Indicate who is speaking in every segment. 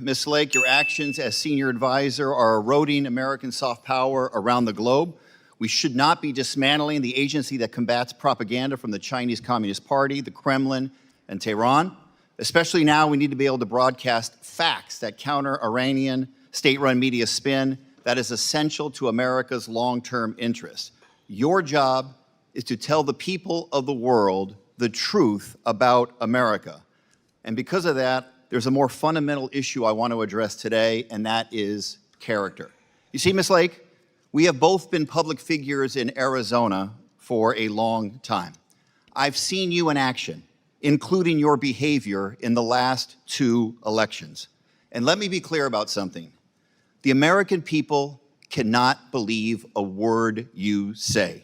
Speaker 1: Ms. Lake, your actions as senior advisor are eroding American soft power around the globe. We should not be dismantling the agency that combats propaganda from the Chinese Communist Party, the Kremlin, and Tehran. Especially now, we need to be able to broadcast facts that counter Iranian state-run media spin that is essential to America's long-term interests. Your job is to tell the people of the world the truth about America. And because of that, there's a more fundamental issue I want to address today, and that is character. You see, Ms. Lake, we have both been public figures in Arizona for a long time. I've seen you in action, including your behavior in the last 2 elections. And let me be clear about something. The American people cannot believe a word you say.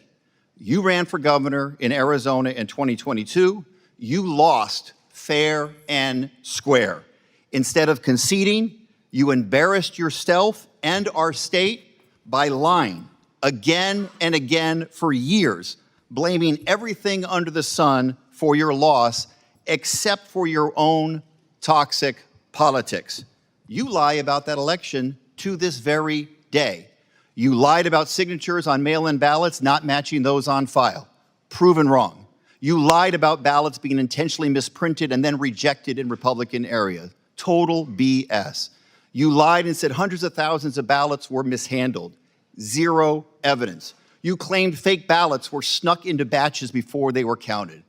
Speaker 1: You ran for governor in Arizona in 2022. You lost fair and square. Instead of conceding, you embarrassed yourself and our state by lying again and again for years, blaming everything under the sun for your loss except for your own toxic politics. You lie about that election to this very day. You lied about signatures on mail-in ballots not matching those on file. Proven wrong. You lied about ballots being intentionally misprinted and then rejected in Republican areas. Total BS. You lied and said hundreds of thousands of ballots were mishandled. Zero evidence. You claimed fake ballots were snuck into batches before they were counted.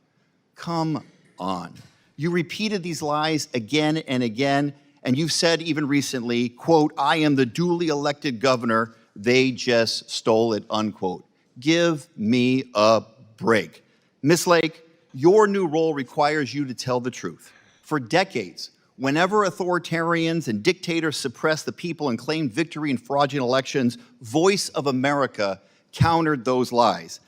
Speaker 1: Come on. You repeated these lies again and again, and you've said even recently, quote, "I am the duly elected governor. They just stole it," unquote. Give me a break. Ms. Lake, your new role requires you to tell the truth. For decades, whenever authoritarians and dictators suppressed the people and claimed victory in fraudulent elections, Voice of America countered those lies.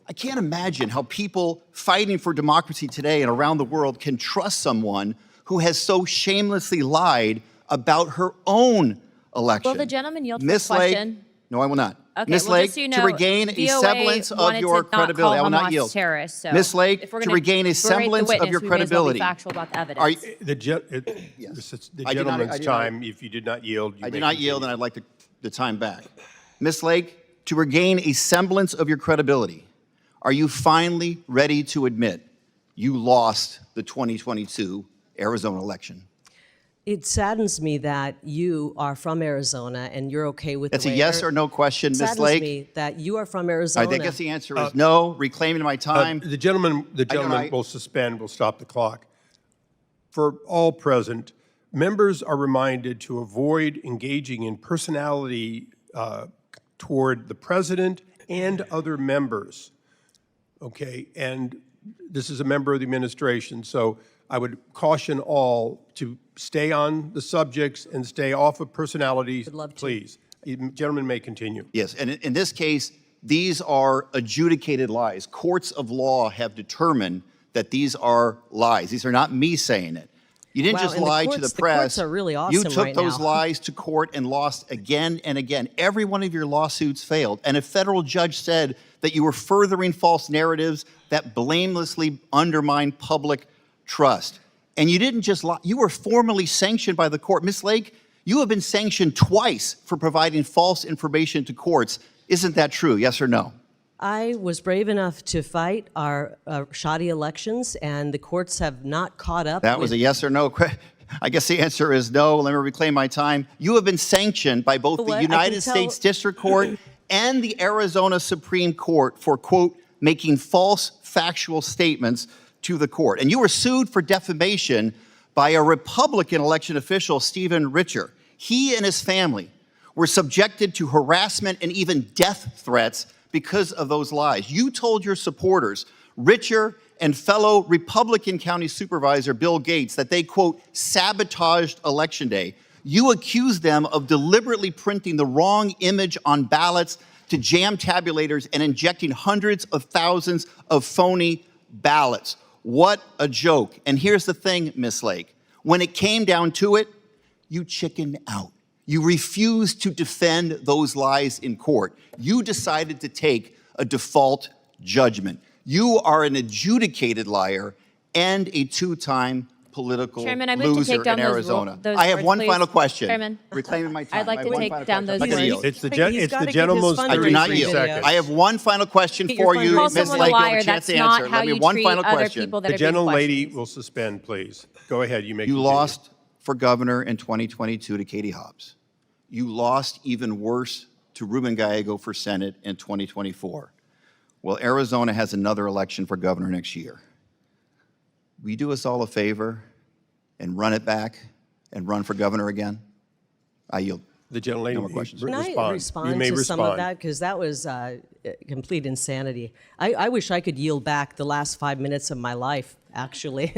Speaker 1: I can't imagine how people fighting for democracy today and around the world can trust someone who has so shamelessly lied about her own election.
Speaker 2: Will the gentleman yield to the question?
Speaker 1: No, I will not.
Speaker 2: Okay,
Speaker 1: Ms.
Speaker 2: well,
Speaker 1: Lake,
Speaker 2: just so you know,
Speaker 1: to regain a
Speaker 2: VOA
Speaker 1: semblance of your credibility, I will not yield.
Speaker 2: So
Speaker 1: Ms. Lake, to regain a semblance of your credibility.
Speaker 2: Factual about the evidence.
Speaker 3: The gentleman's time, if you did not yield, you
Speaker 1: I did not yield, and I'd like the time back. Ms. Lake, to regain a semblance of your credibility, are you finally ready to admit you lost the 2022 Arizona election?
Speaker 4: It saddens me that you are from Arizona and you're okay with
Speaker 1: That's
Speaker 4: the way
Speaker 1: a yes or no question, Ms. Lake.
Speaker 4: It saddens me that you are from Arizona.
Speaker 1: I guess the answer is no. Reclaiming my time.
Speaker 3: The gentleman will will stop the clock. For all present, members are reminded to avoid engaging in personality toward the president and other members. Okay, and this is a member of the administration, so I would caution all to stay on the subjects and stay off of personalities, please. Gentleman may continue.
Speaker 1: Yes, and in this case, these are adjudicated lies. Courts of law have determined that these are lies. These are not me saying it. You didn't just lie to the press.
Speaker 4: The courts are really awesome
Speaker 1: You took
Speaker 4: right
Speaker 1: those
Speaker 4: now.
Speaker 1: lies to court and lost again and again. Every one of your lawsuits failed. And a federal judge said that you were furthering false narratives that blamelessly undermine public trust. And you didn't just lie. You were formally sanctioned by the court. Ms. Lake, you have been sanctioned twice for providing false information to courts. Isn't that true? Yes or no?
Speaker 4: I was brave enough to fight our shoddy elections, and the courts have not caught up.
Speaker 1: That was a yes or no. I guess the answer is no. Let me reclaim my time. You have been sanctioned by both the United States District Court and the Arizona Supreme Court for, quote, making false factual statements to the court. And you were sued for defamation by a Republican election official, Stephen Richer. He and his family were subjected to harassment and even death threats because of those lies. You told your supporters, Richer and fellow Republican County Supervisor Bill Gates, that they, quote, sabotaged Election Day. You accused them of deliberately printing the wrong image on ballots to jam tabulators and injecting hundreds of thousands of phony ballots. What a joke. And here's the thing, Ms. Lake. When it came down to it, you chickened out. You refused to defend those lies in court. You decided to take a default judgment. You are an adjudicated liar and a two-time political
Speaker 2: Chairman, I move to
Speaker 1: loser
Speaker 2: take down
Speaker 1: in
Speaker 2: those
Speaker 1: Arizona.
Speaker 2: those
Speaker 1: I have
Speaker 2: words,
Speaker 1: one
Speaker 2: please.
Speaker 1: final question.
Speaker 2: Chairman,
Speaker 1: Reclaiming my time.
Speaker 2: I'd like
Speaker 1: I
Speaker 2: to
Speaker 1: have one
Speaker 2: take
Speaker 1: final
Speaker 2: down
Speaker 1: question.
Speaker 2: those
Speaker 1: I'm not gonna
Speaker 2: words.
Speaker 1: yield.
Speaker 3: It's the,
Speaker 4: He's
Speaker 3: it's
Speaker 4: gotta
Speaker 3: the
Speaker 4: get his
Speaker 3: gentleman's
Speaker 4: fundraising
Speaker 1: I do not
Speaker 3: 33
Speaker 1: yield.
Speaker 3: seconds.
Speaker 1: I have one final question
Speaker 4: Get your
Speaker 1: for you,
Speaker 4: fundraising.
Speaker 2: Call
Speaker 1: Ms.
Speaker 2: someone a
Speaker 1: Lake. You'll
Speaker 2: liar.
Speaker 1: have a chance
Speaker 2: That's
Speaker 1: to
Speaker 2: not
Speaker 1: answer.
Speaker 2: how
Speaker 1: Let me
Speaker 2: you
Speaker 1: one
Speaker 2: treat
Speaker 1: final
Speaker 2: other
Speaker 1: question.
Speaker 2: people that
Speaker 3: The
Speaker 2: are being
Speaker 3: gentlelady
Speaker 2: questioned.
Speaker 3: will suspend, please. Go ahead, you may
Speaker 1: You
Speaker 3: continue.
Speaker 1: lost for governor in 2022 to Katie Hobbs. You lost even worse to Ruben Gallego for Senate in 2024. Well, Arizona has another election for governor next year. Will you do us all a favor and run it back and run for governor again? I yield.
Speaker 3: The gentlelady
Speaker 1: No more questions.
Speaker 4: Can I
Speaker 3: respond.
Speaker 4: respond
Speaker 3: You may
Speaker 4: to some of
Speaker 3: respond.
Speaker 4: that? Because that was complete insanity. I wish I could yield back the last 5 minutes of my life, actually.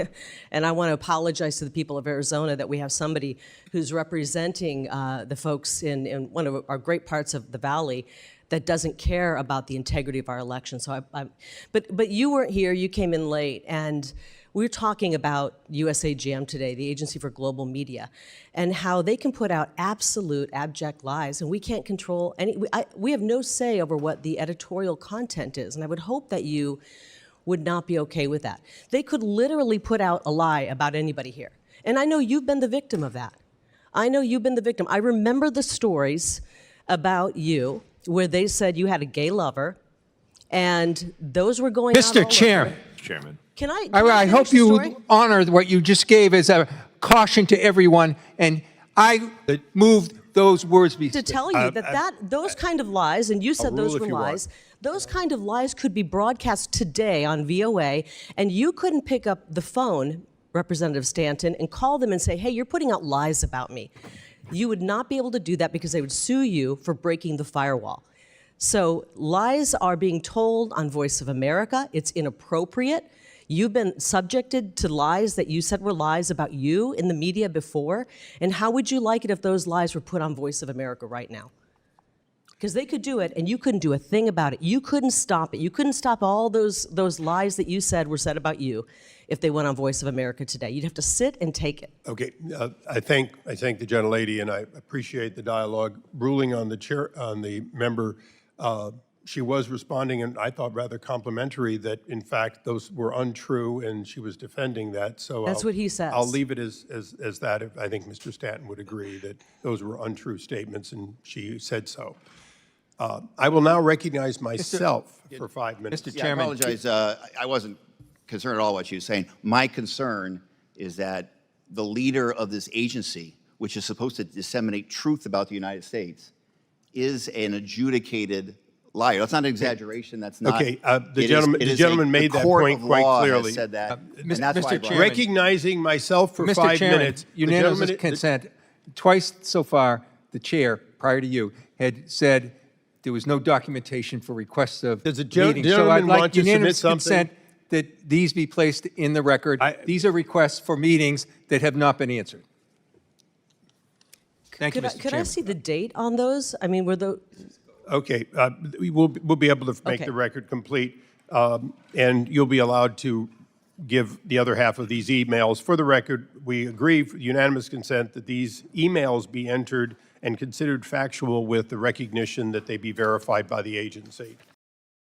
Speaker 4: And I want to apologize to the people of Arizona that we have somebody who's representing the folks in one of our great parts of the valley that doesn't care about the integrity of our election. So but you weren't here, you came in late, and we're talking about USAGM today, the Agency for Global Media, and how they can put out absolute abject lies, and we can't control any. We have no say over what the editorial content is, and I would hope that you would not be okay with that. They could literally put out a lie about anybody here, and I know you've been the victim of that. I know you've been the victim. I remember the stories about you where they said you had a gay lover, and those were going out all
Speaker 5: Mr.
Speaker 4: over.
Speaker 5: Chairman.
Speaker 4: Can I
Speaker 5: I
Speaker 4: finish
Speaker 5: hope
Speaker 4: the
Speaker 5: you
Speaker 4: story?
Speaker 5: honor what you just gave as a caution to everyone, and I moved those words.
Speaker 4: To tell you that those kind of lies, and you said
Speaker 3: rule
Speaker 4: those
Speaker 3: if
Speaker 4: were
Speaker 3: you want.
Speaker 4: lies, those kind of lies could be broadcast today on VOA, and you couldn't pick up the phone, Representative Stanton, and call them and say, hey, you're putting out lies about me. You would not be able to do that because they would sue you for breaking the firewall. So lies are being told on Voice of America. It's inappropriate. You've been subjected to lies that you said were lies about you in the media before. And how would you like it if those lies were put on Voice of America right now? Because they could do it, and you couldn't do a thing about it. You couldn't stop it. You couldn't stop all those lies that you said were said about you if they went on Voice of America today. You'd have to sit and take it.
Speaker 3: Okay, I thank the gentlelady, and I appreciate the dialogue. Ruling on the chair, on the member, she was responding, and I thought rather complimentary that in fact those were untrue, and she was defending that. So
Speaker 4: That's what he says.
Speaker 3: I'll leave it as that. I think Mr. Stanton would agree that those were untrue statements, and she said so. I will now recognize myself for 5 minutes.
Speaker 5: Mr.
Speaker 1: Yeah,
Speaker 5: Chairman.
Speaker 1: I apologize. I wasn't concerned at all what she was saying. My concern is that the leader of this agency, which is supposed to disseminate truth about the United States, is an adjudicated liar. That's not an exaggeration. That's not.
Speaker 3: Okay, the gentleman made that point quite clearly.
Speaker 1: Said that, and
Speaker 5: Mr.
Speaker 1: that's why I brought it up.
Speaker 5: Chairman.
Speaker 3: Recognizing myself for
Speaker 5: Mr.
Speaker 3: 5
Speaker 5: Chairman,
Speaker 3: minutes. the
Speaker 5: unanimous
Speaker 3: gentleman-
Speaker 5: consent. Twice so far, the chair, prior to you, had said there was no documentation for requests of
Speaker 3: Does the
Speaker 5: meetings. So
Speaker 3: gentleman
Speaker 5: I'd like
Speaker 3: want to submit
Speaker 5: unanimous
Speaker 3: something?
Speaker 5: consent that these be placed in the record. These are requests for meetings that have not been answered. Thank you, Mr.
Speaker 4: Could I
Speaker 5: Chairman.
Speaker 4: see the date on those? I mean, were the
Speaker 3: Okay, we'll be able to make
Speaker 4: Okay.
Speaker 3: the record complete, and you'll be allowed to give the other half of these emails. For the record, we agree, for unanimous consent, that these emails be entered and considered factual with the recognition that they be verified by the agency.